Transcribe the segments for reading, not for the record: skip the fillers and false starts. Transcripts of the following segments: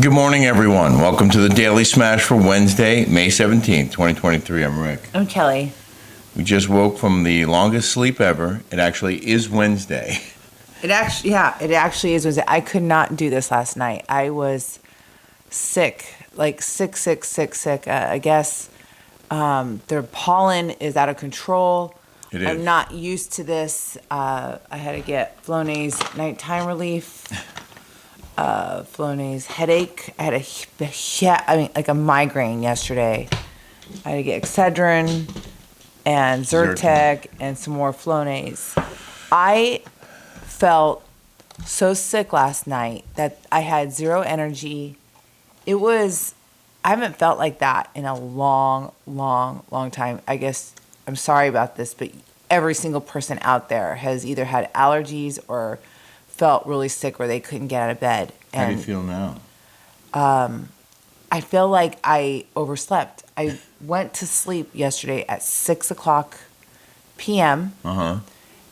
Good morning, everyone. Welcome to the Daily Smash for Wednesday, May 17th, 2023. I'm Rick. I'm Kelly. We just woke from the longest sleep ever. It actually is Wednesday. It actually is Wednesday. I could not do this last night. I was sick, like sick. I guess their pollen is out of control. It is. I'm not used to this. I had to get Flonase nighttime relief. Flonase headache. I had a migraine yesterday. I had to get Excedrin and Zyrtec and some more Flonase. I felt so sick last night that I had zero energy. I haven't felt like that in a long time. I guess I'm sorry about this, but every single person out there has either had allergies or felt really sick where they couldn't get out of bed. How do you feel now? I feel like I overslept. I went to sleep yesterday at 6:00 p.m.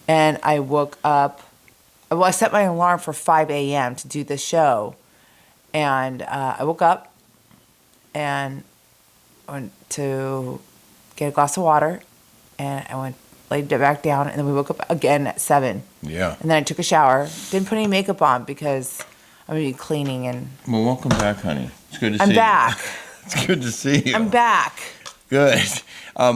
And I woke up. Well, I set my alarm for 5 a.m. to do the show, and I woke up and went to get a glass of water, and I laid it back down, and then we woke up again at 7. Yeah. And then I took a shower. Didn't put any makeup on because I'm going to be cleaning and... Well, welcome back, honey. It's good to see you. I'm back. It's good to see you. I'm back. Good.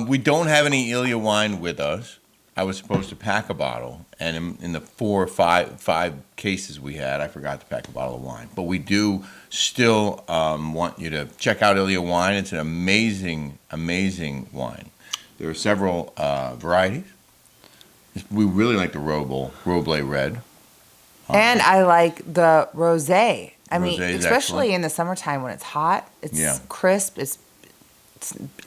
We don't have any Ilia Wine with us. I was supposed to pack a bottle, and in the five cases we had, I forgot to pack a bottle of wine. But we do still want you to check out Ilia Wine. It's an amazing wine. There are several varieties. We really like the Roble Red. And I like the rosé. I mean, Rosé is especially excellent. in the summertime when it's hot. It's Yeah. crisp.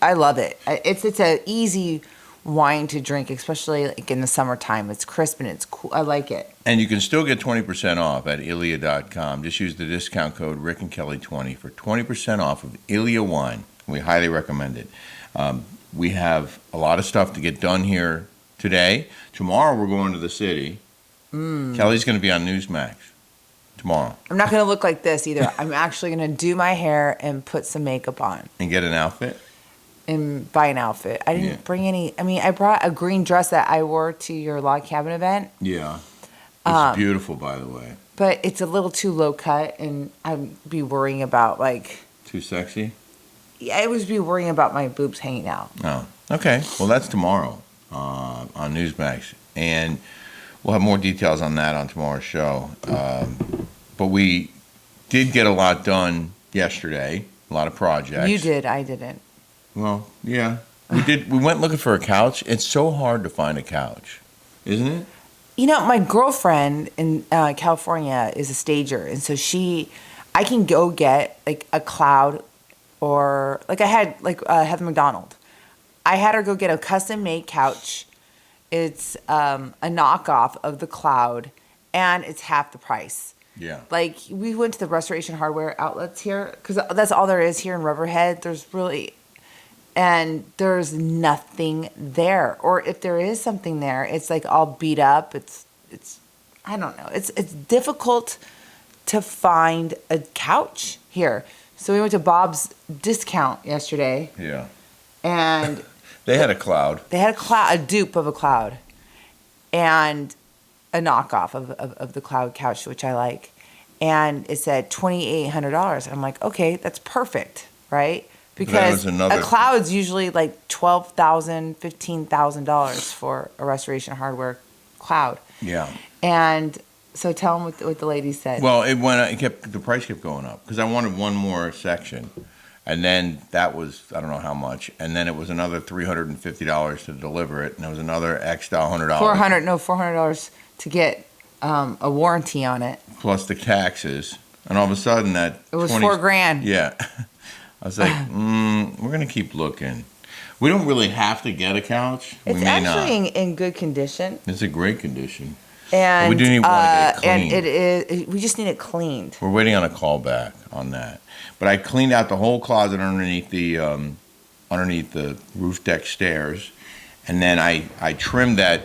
I love it. It's an easy wine to drink, especially like in the summertime. It's crisp and it's cool. I like it. And you can still get 20% off at Ilia.com. Just use the discount code Rick and Kelly 20 for 20% off of Ilia Wine. We highly recommend it. We have a lot of stuff to get done here today. Tomorrow we're going to the city. Kelly's going to be on Newsmax tomorrow. I'm not going to look like this either. I'm actually going to do my hair and put some makeup on. And get an outfit? And buy an outfit. I didn't bring any. I mean, I brought a green dress that I wore to your log cabin event. Yeah. It's beautiful, by the way. But it's a little too low cut, and I'd be worrying about, like... Too sexy? Yeah, I would be worrying about my boobs hanging out. Oh, okay. Well, that's tomorrow on Newsmax. And we'll have more details on that on tomorrow's show. But we did get a lot done yesterday, a lot of projects. You did. I didn't. Well, yeah. We did. We went looking for a couch. It's so hard to find a couch, isn't it? You know, my girlfriend in California is a stager, and so I can go get like a Cloud, or like I had Heather McDonald. I had her go get a custom-made couch. It's a knockoff of the Cloud, and it's half the price. Yeah. Like, we went to the Restoration Hardware outlets here, because that's all there is here in Riverhead. And there's nothing there. Or if there is something there, it's like all beat up. It's I don't know. It's difficult to find a couch here. So we went to Bob's Discount yesterday. Yeah. And they had a Cloud. They had a dupe of a Cloud. And a knockoff of the Cloud couch, which I like. And it said $2,800. I'm like, okay, that's perfect, right? Because a Cloud's usually like $12,000, $15,000 for a Restoration Hardware Cloud. Yeah. And so tell them what the lady said. Well, the price kept going up because I wanted one more section, and then that was I don't know how much, and then it was another $350 to deliver it, and it was another extra $100. $400 to get a warranty on it, plus the taxes, and all of a sudden it was $4,000. Yeah. I was like, we're going to keep looking. We don't really have to get a couch. It's actually in good condition. It's a great condition. And we do need one to get it cleaned. And we just need it cleaned. We're waiting on a call back on that. But I cleaned out the whole closet underneath the roof deck stairs, and then I trimmed that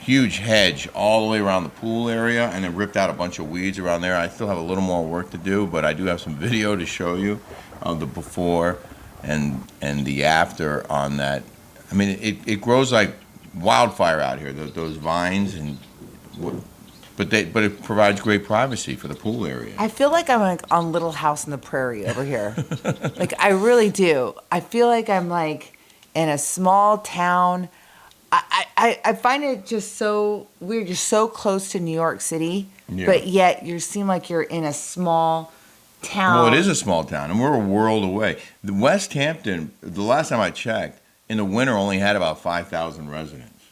huge hedge all the way around the pool area, and then ripped out a bunch of weeds around there. I still have a little more work to do, but I do have some video to show you of the before and the after on that. I mean, it grows like wildfire out here. Those vines but it provides great privacy for the pool area. I feel like I'm like on Little House on the Prairie over here. Like, I really do. I feel like I'm like in a small town. I find it just so weird. You're so close to New York City, but yet you seem like you're in a small town. Well, it is a small town, and we're a world away. The Westhampton, the last time I checked, in the winter only had about 5,000 residents,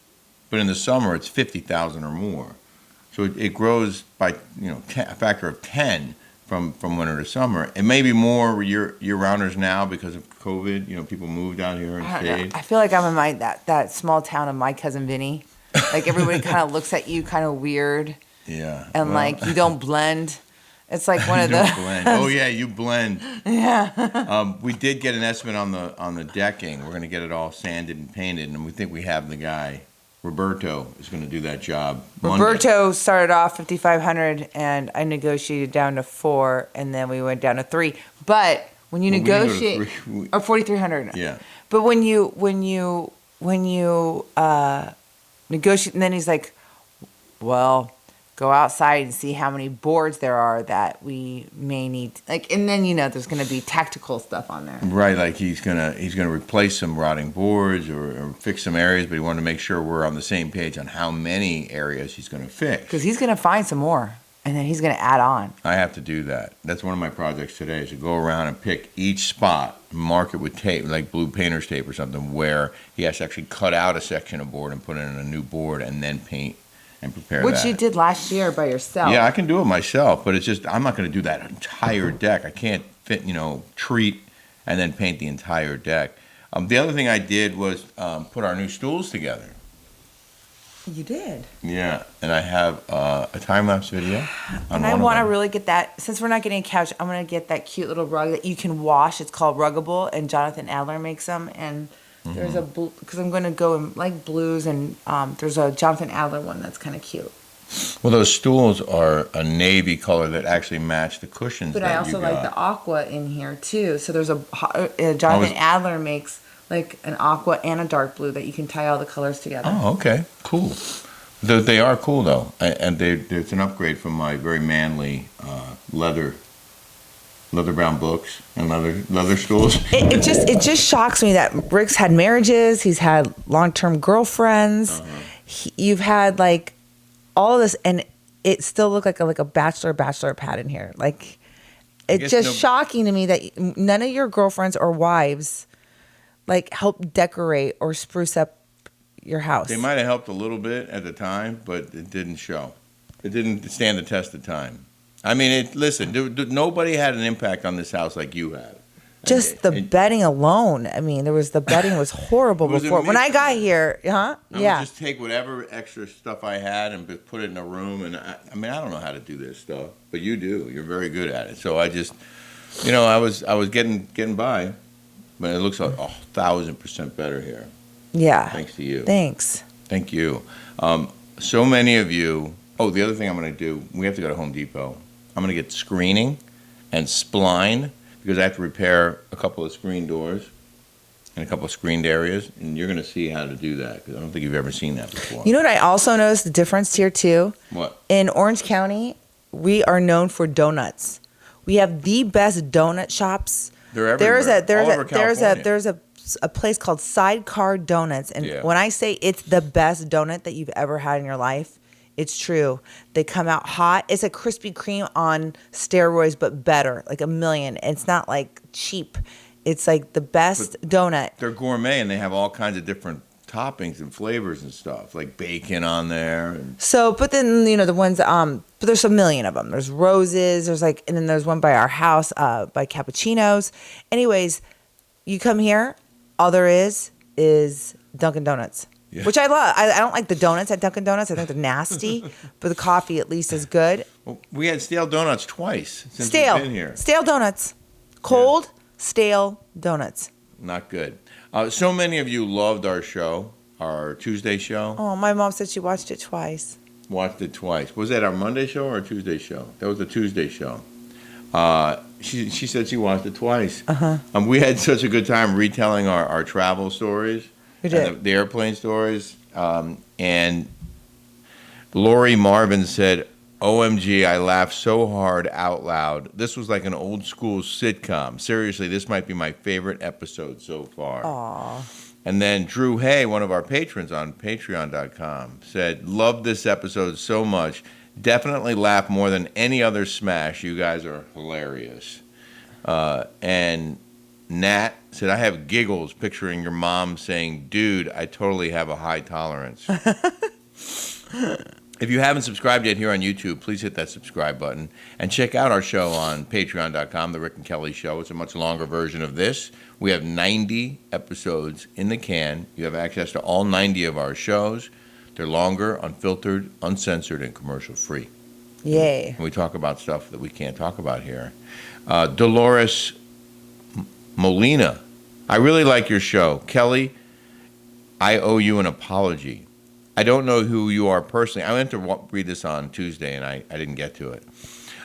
but in the summer it's 50,000 or more. So it grows by a factor of 10 from winter to summer. It may be more year-rounders now because of COVID. People moved out here and stayed. I feel like I'm in that small town of My Cousin Vinny. Like, everybody kind of looks at you kind of weird. Yeah. And like you don't blend. It's like one of the. Blend. Oh yeah, you blend. Yeah. We did get an estimate on the decking. We're going to get it all sanded and painted, and we think we have the guy. Roberto is going to do that job Monday. Roberto started off 5,500, and I negotiated down to 4, and then we went down to 3. But when you negotiate, or 4,300. Yeah. But when you negotiate, and then he's like, "Well, go outside and see how many boards there are that we may need." Like, and then there's going to be tactical stuff on there. Right, like he's gonna replace some rotting boards or fix some areas, but he wanted to make sure we're on the same page on how many areas he's going to fix. Because he's going to find some more, and then he's going to add on. I have to do that. That's one of my projects today, is to go around and pick each spot, mark it with tape, like blue painter's tape or something, where he has to actually cut out a section of board and put in a new board and then paint and prepare Which that. you did last year by yourself. Yeah, I can do it myself, but it's just, I'm not going to do that entire deck. I can't fit, treat and then paint the entire deck. The other thing I did was put our new stools together. You did. Yeah, and I have a time-lapse video. And I want to really get that, since we're not getting a couch, I'm going to get that cute little rug that you can wash. It's called Ruggable, and Jonathan Adler makes them. And there's a blue, because I'm going to go in like blues, and there's a Jonathan Adler one that's kind of cute. Well, those stools are a navy color that actually match the cushions. But that I also you got. like the aqua in here too. So there's Jonathan Adler makes like an aqua and a dark blue that you can tie all the colors together. Oh, okay, cool. They are cool though, and it's an upgrade from my very manly leather brown books and leather stools. It just shocks me that Rick's had marriages. He's had long-term girlfriends. You've had like all of this, and it still looked like a bachelor pad in here. Like, it's just shocking to me that none of your girlfriends or wives like help decorate or spruce up your house. They might have helped a little bit at the time, but it didn't show. It didn't stand the test of time. I mean, nobody had an impact on this house like you had. Just the bedding alone. I mean, the bedding was horrible before. When I got here, I would just take whatever extra stuff I had and put it in a room. And I don't know how to do this stuff, but you do. You're very good at it. So I just, I was getting by, but it looks like 1,000% better here. Yeah. Thanks to you. Thanks. Thank you. So many of you. Oh, the other thing I'm going to do, we have to go to Home Depot. I'm going to get screening and spline, because I have to repair a couple of screen doors and a couple of screened areas, and you're going to see how to do that, because I don't think you've ever seen that before. You know what I also noticed the difference here too? What? In Orange County, we are known for donuts. We have the best donut shops. They're everywhere. There's a place called Sidecar Donuts, and when I say it's the best donut that you've ever had in your life, it's true. They come out hot. It's a Krispy Kreme on steroids, but better, like a million. It's not like cheap. It's like the best donut. They're gourmet, and they have all kinds of different toppings and flavors and stuff, like bacon on there. So, but then, the ones, but there's a million of them. There's Roses, and then there's one by our house, by Cappuccinos. Anyways, you come here, all there is Dunkin' Donuts. Yeah. Which I love. I don't like the donuts at Dunkin' Donuts. I think they're nasty, but the coffee at least is good. Well, we had stale donuts twice since we've been here. Stale donuts. Cold, stale donuts. Not good. So many of you loved our show. our Tuesday show. Oh, my mom said she watched it twice. Watched it twice. Was that our Monday show or our Tuesday show? That was the Tuesday show. She said she watched it twice. We had such a good time retelling our travel stories. We did. And the airplane stories. And Lori Marvin said, OMG, I laughed so hard out loud. This was like an old school sitcom. Seriously, this might be my favorite episode so far. Aw. And then Drew Hay, one of our patrons on patreon.com, said, love this episode so much. Definitely laugh more than any other smash. You guys are hilarious. And Nat said, I have giggles picturing your mom saying, dude, I totally have a high tolerance. If you haven't subscribed yet here on YouTube, please hit that subscribe button and check out our show on patreon.com, The Rick and Kelly Show. It's a much longer version of this. We have 90 episodes in the can. You have access to all 90 of our shows. They're longer, unfiltered, uncensored, and commercial-free. Yay. And we talk about stuff that we can't talk about here. Dolores Molina, I really like your show. Kelly, I owe you an apology. I don't know who you are personally. I went to read this on Tuesday, and I didn't get to it.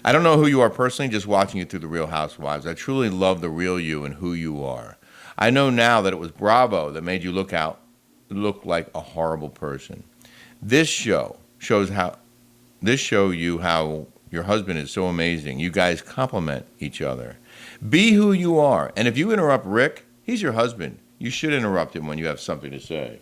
I don't know who you are personally, just watching you through The Real Housewives. I truly love the real you and who you are. I know now that it was Bravo that made you look like a horrible person. This show shows how your husband is so amazing. You guys complement each other. Be who you are. And if you interrupt Rick, he's your husband. You should interrupt him when you have something to say.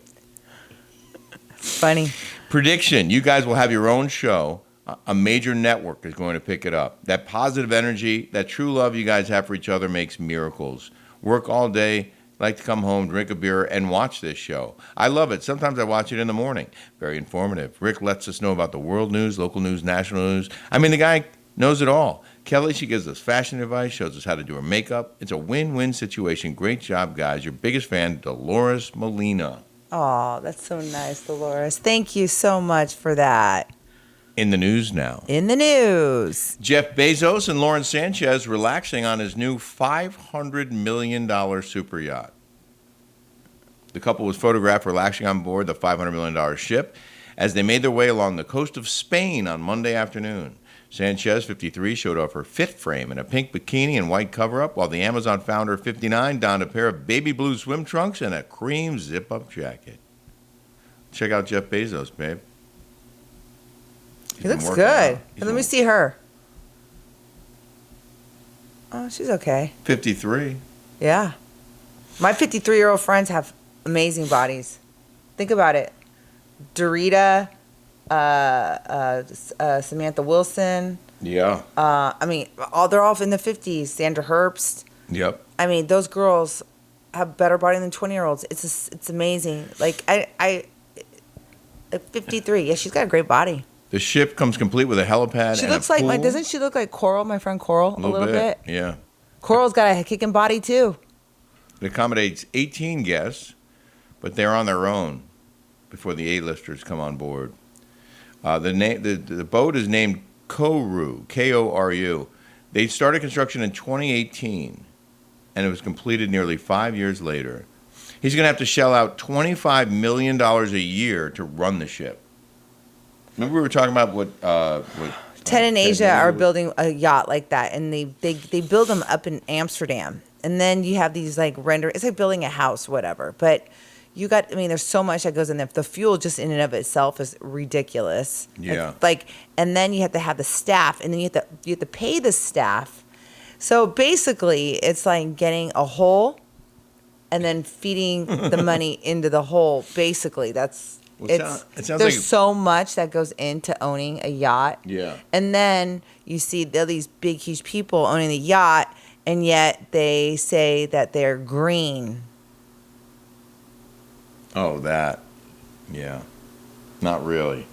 Funny. Prediction, you guys will have your own show. A major network is going to pick it up. That positive energy, that true love you guys have for each other makes miracles. Work all day, like to come home, drink a beer, and watch this show. I love it. Sometimes I watch it in the morning. Very informative. Rick lets us know about the world news, local news, national news. I mean, the guy knows it all. Kelly, she gives us fashion advice, shows us how to do her makeup. It's a win-win situation. Great job, guys. Your biggest fan, Dolores Molina. Oh, that's so nice, Dolores. Thank you so much for that. In the news now. In the news. Jeff Bezos and Lauren Sanchez relaxing on his new $500 million super yacht. The couple was photographed relaxing on board the $500 million ship as they made their way along the coast of Spain on Monday afternoon. Sanchez, 53, showed off her fit frame in a pink bikini and white cover-up, while the Amazon founder, 59, donned a pair of baby blue swim trunks and a cream zip-up jacket. Check out Jeff Bezos, babe. He looks good. Let me see her. Oh, she's okay. 53. Yeah. My 53-year-old friends have amazing bodies. Think about it. Dorita, Samantha Wilson. Yeah. They're all in the 50s. Sandra Herbst. Yep. I mean, those girls have better body than 20-year-olds. It's amazing. Like, at 53, yeah, she's got a great body. The ship comes complete with a helipad. She and looks a pool. like, doesn't she look like Coral, my friend Coral, a little bit? Yeah. Coral's got a kicking body, too. It accommodates 18 guests, but they're on their own before the A-listers come on board. The boat is named Koru, K-O-R-U. They started construction in 2018, and it was completed nearly 5 years later. He's going to have to shell out $25 million a year to run the ship. Remember we were talking about what Ted and Asia are building a yacht like that, and they build them up in Amsterdam. And then you have these like it's like building a house, whatever. But there's so much that goes in there. The fuel just in and of itself is ridiculous. Yeah. And then you have to have the staff, and then you have to pay the staff. So basically, it's like getting a hole and then feeding the money into the hole. Basically, there's so much that goes into owning a yacht. Yeah. And then you see these big, huge people owning the yacht, and yet they say that they're green. Oh, that. Yeah. Not really.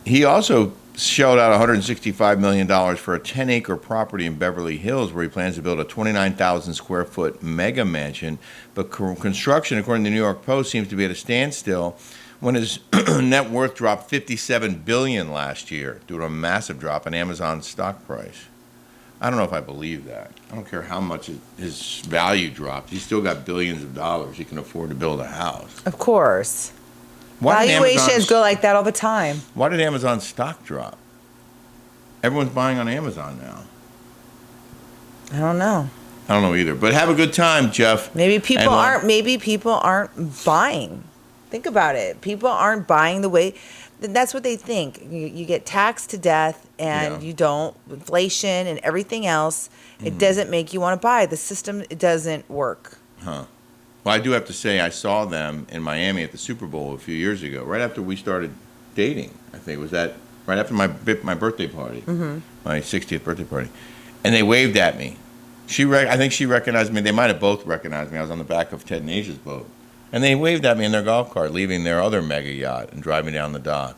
He also shelled out $165 million for a 10-acre property in Beverly Hills where he plans to build a 29,000-square-foot mega mansion. But construction, according to the New York Post, seems to be at a standstill when his net worth dropped $57 billion last year due to a massive drop in Amazon's stock price. I don't know if I believe that. I don't care how much his value dropped. He's still got billions of dollars. He can afford to build a house. Of course. Why did Valuations Amazon- go like that all the time. Why did Amazon stock drop? Everyone's buying on Amazon now. I don't know. I don't know either. But have a good time, Jeff. Maybe people And, aren't. Maybe people aren't buying. Think about it. People aren't buying the way. That's what they think. You get taxed to death, and Yeah. you don't. Inflation and everything else. It doesn't make you want to buy. The system, it doesn't work. Huh. Well, I do have to say, I saw them in Miami at the Super Bowl a few years ago, right after we started dating. I think was that right after my birthday party, my 60th birthday party, and they waved at me. I think she recognized me. They might have both recognized me. I was on the back of Ted and Asia's boat, and they waved at me in their golf cart, leaving their other mega yacht and driving down the dock.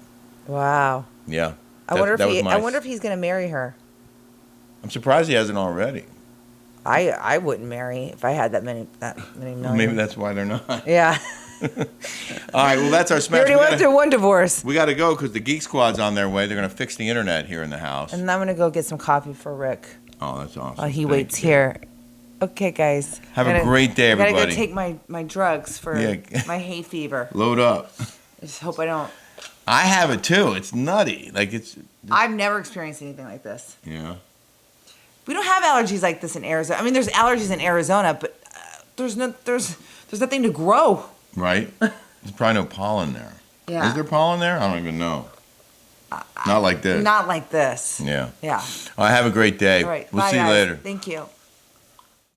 Wow. Yeah. I wonder if he's going to marry her. I'm surprised he hasn't already. I wouldn't marry if I had that many million. Maybe that's why they're not. Yeah. All right. Well, that's our You smash. already went through one divorce. We got to go because the Geek Squad's on their way. They're going to fix the internet here in the house. And I'm going to go get some coffee for Rick Oh, that's awesome. while he Thank waits you. here. Okay, guys. Have a great day, I everybody. gotta go take my drugs for Yeah. my hay fever. Load up. I just hope I don't. I have it too. It's nutty. Like it's. I've never experienced anything like this. Yeah. We don't have allergies like this in Arizona. I mean, there's allergies in Arizona, but there's nothing to grow. Right. There's probably no pollen there. Yeah. Is there pollen there? I don't even know. Not like this. Not like this. Yeah. Yeah. All right, have a great day. All right. We'll Bye, see you guys. later. Thank you.